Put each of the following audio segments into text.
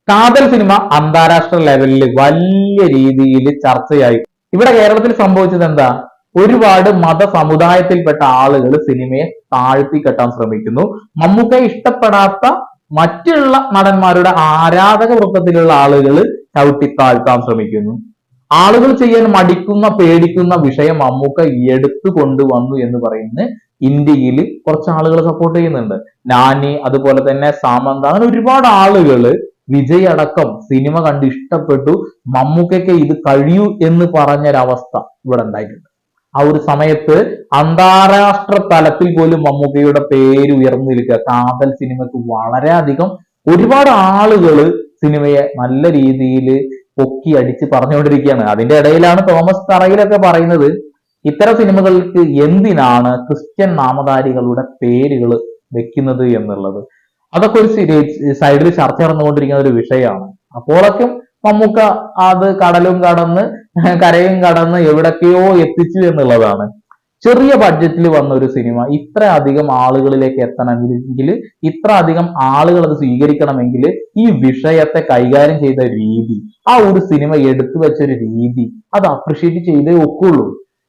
കാതൽ സിനിമ അന്താരാഷ്ട്ര ലെവലിൽ വലിയ രീതിയിൽ ചർച്ചയായി. ഇവിടെ കേരളത്തിൽ സംഭവിച്ചത് എന്താ? ഒരുപാട് മത സമുദായത്തിൽപ്പെട്ട ആളുകൾ സിനിമയെ താഴ്ത്തി കെട്ടാൻ ശ്രമിക്കുന്നു. മമ്മൂക്കയെ ഇഷ്ടപ്പെടാത്ത മറ്റുള്ള നടന്മാരുടെ ആരാധക വൃത്തത്തിലുള്ള ആളുകൾ ചവിട്ടി താഴ്ത്താൻ ശ്രമിക്കുന്നു. ആളുകൾ ചെയ്യാൻ മടിക്കുന്ന പേടിക്കുന്ന വിഷയം മമ്മൂക്ക എടുത്തു കൊണ്ടുവന്നു എന്ന് പറയുന്നത് ഇന്ത്യയിൽ കുറച്ച് ആളുകൾ സപ്പോർട്ട് ചെയ്യുന്നുണ്ട്. നാനി, അതുപോലെ തന്നെ സാമന്ത, അങ്ങനെ ഒരുപാട് ആളുകൾ വിജയ് അടക്കം സിനിമ കണ്ട് ഇഷ്ടപ്പെട്ടു. മമ്മൂക്കയ്ക്ക് ഇത് കഴിയൂ എന്ന് പറഞ്ഞൊരവസ്ഥ ഇവിടെ ഉണ്ടായിട്ടുണ്ട്. ആ ഒരു സമയത്ത് അന്താരാഷ്ട്ര തലത്തിൽ പോലും മമ്മൂക്കയുടെ പേര് ഉയർന്നു നിൽക്കുക. കാതൽ സിനിമയ്ക്ക് വളരെയധികം ഒരുപാട് ആളുകൾ സിനിമയെ നല്ല രീതിയിൽ പൊക്കി അടിച്ച് പറഞ്ഞുകൊണ്ടിരിക്കുകയാണ്. അതിന്റെ ഇടയിലാണ് തോമസ് തറയിലൊക്കെ പറയുന്നത്, ഇത്തരം സിനിമകൾക്ക് എന്തിനാണ് ക്രിസ്ത്യൻ നാമധാരികളുടെ പേരുകൾ വെക്കുന്നത് എന്നുള്ളത്. അതൊക്കെ ഒരു സൈഡിൽ ചർച്ച നടന്നുകൊണ്ടിരിക്കുന്ന ഒരു വിഷയമാണ്. അപ്പോഴൊക്കെ മമ്മൂക്ക അത് കടലും കടന്ന് കരയും കടന്ന് എവിടൊക്കെയോ എത്തിച്ചു എന്നുള്ളതാണ്. ചെറിയ ബഡ്ജറ്റിൽ വന്ന ഒരു സിനിമ ഇത്ര അധികം ആളുകളിലേക്ക് എത്തണമെങ്കിൽ, ഇത്ര അധികം ആളുകൾ അത് സ്വീകരിക്കണമെങ്കിൽ ഈ വിഷയത്തെ കൈകാര്യം ചെയ്ത രീതി, ആ ഒരു സിനിമ എടുത്തു വെച്ചൊരു രീതി, അത് അപ്രിഷിയേറ്റ് ചെയ്തേ ഒക്കുള്ളൂ.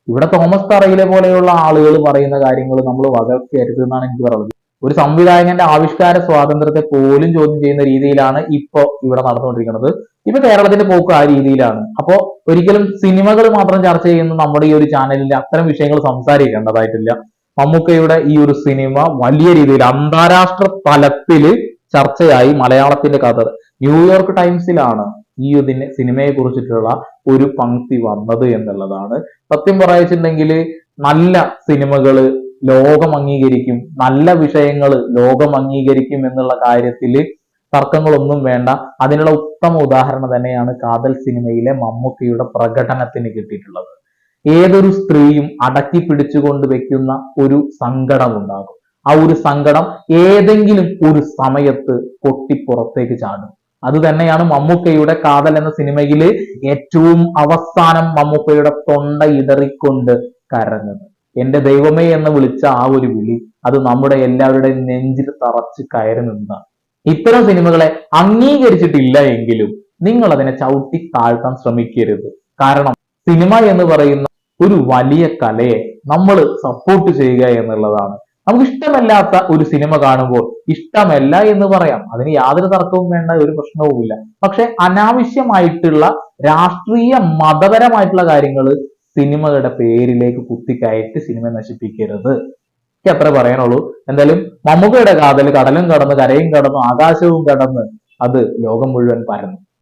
ഇവിടെ തോമസ് തറയിലെ പോലെയുള്ള ആളുകൾ പറയുന്ന കാര്യങ്ങൾ നമ്മൾ വകവയ്ക്കരുത് എന്നാണ് എനിക്ക് പറയുന്നത്. ഒരു സംവിധായകന്റെ ആവിഷ്കാര സ്വാതന്ത്ര്യത്തെ പോലും ചോദ്യം ചെയ്യുന്ന രീതിയിലാണ് ഇപ്പൊ ഇവിടെ നടന്നുകൊണ്ടിരിക്കുന്നത്. ഇപ്പൊ കേരളത്തിന്റെ പോക്ക് ആ രീതിയിലാണ്. അപ്പോ ഒരിക്കലും സിനിമകൾ മാത്രം ചർച്ച ചെയ്യുന്ന നമ്മുടെ ഈ ഒരു ചാനലിൽ അത്തരം വിഷയങ്ങൾ സംസാരിക്കേണ്ടതായിട്ടില്ല. മമ്മൂക്കയുടെ ഈ ഒരു സിനിമ വലിയ രീതിയിൽ അന്താരാഷ്ട്ര തലത്തില് ചർച്ചയായി. മലയാളത്തിന്റെ കഥ ന്യൂയോർക്ക് ടൈംസിലാണ് ഈ ഇതിനെ സിനിമയെ കുറിച്ചിട്ടുള്ള ഒരു പങ്ക്തി വന്നത് എന്നുള്ളതാണ്. സത്യം പറയിച്ചിട്ടുണ്ടെങ്കിൽ നല്ല സിനിമകള് ലോകം അംഗീകരിക്കും, നല്ല വിഷയങ്ങൾ ലോകം അംഗീകരിക്കും എന്നുള്ള കാര്യത്തിൽ തർക്കങ്ങളൊന്നും വേണ്ട. അതിനുള്ള ഉത്തമ ഉദാഹരണം തന്നെയാണ് കാതൽ സിനിമയിലെ മമ്മൂക്കയുടെ പ്രകടനത്തിന് കിട്ടിയിട്ടുള്ളത്. ഏതൊരു സ്ത്രീയും അടക്കി പിടിച്ചുകൊണ്ട് വെക്കുന്ന ഒരു സങ്കടം ഉണ്ടാകും. ആ ഒരു സങ്കടം ഏതെങ്കിലും ഒരു സമയത്ത് പൊട്ടി പുറത്തേക്ക് ചാടും. അത് തന്നെയാണ് മമ്മൂക്കയുടെ കാതൽ എന്ന സിനിമയിൽ ഏറ്റവും അവസാനം മമ്മൂക്കയുടെ തൊണ്ട ഇടറിക്കൊണ്ട് കരഞ്ഞത്. എന്റെ ദൈവമേ എന്ന് വിളിച്ച ആ ഒരു വിളി, അത് നമ്മുടെ എല്ലാവരുടെയും നെഞ്ചിൽ തറച്ച് കയറി നിന്നതാണ്. ഇത്തരം സിനിമകളെ അംഗീകരിച്ചിട്ടില്ല എങ്കിലും നിങ്ങൾ അതിനെ ചവിട്ടി താഴ്ത്താൻ ശ്രമിക്കരുത്. കാരണം സിനിമ എന്ന് പറയുന്ന ഒരു വലിയ കലയെ നമ്മൾ സപ്പോർട്ട് ചെയ്യുക എന്നുള്ളതാണ്. നമുക്ക് ഇഷ്ടമല്ലാത്ത ഒരു സിനിമ കാണുമ്പോൾ ഇഷ്ടമല്ല എന്ന് പറയാം, അതിന് യാതൊരു തർക്കവും വേണ്ട, ഒരു പ്രശ്നവുമില്ല. പക്ഷെ അനാവശ്യമായിട്ടുള്ള രാഷ്ട്രീയ മതപരമായിട്ടുള്ള കാര്യങ്ങൾ സിനിമകളുടെ പേരിലേക്ക് കുത്തിക്കയറ്റി സിനിമ നശിപ്പിക്കരുത്. എനിക്ക് അത്ര പറയാനുള്ളൂ. എന്തായാലും മമ്മൂക്കയുടെ കാതൽ കടലും കടന്ന് കരയും കടന്നു ആകാശവും കടന്ന് അത് ലോകം മുഴുവൻ പരന്നു.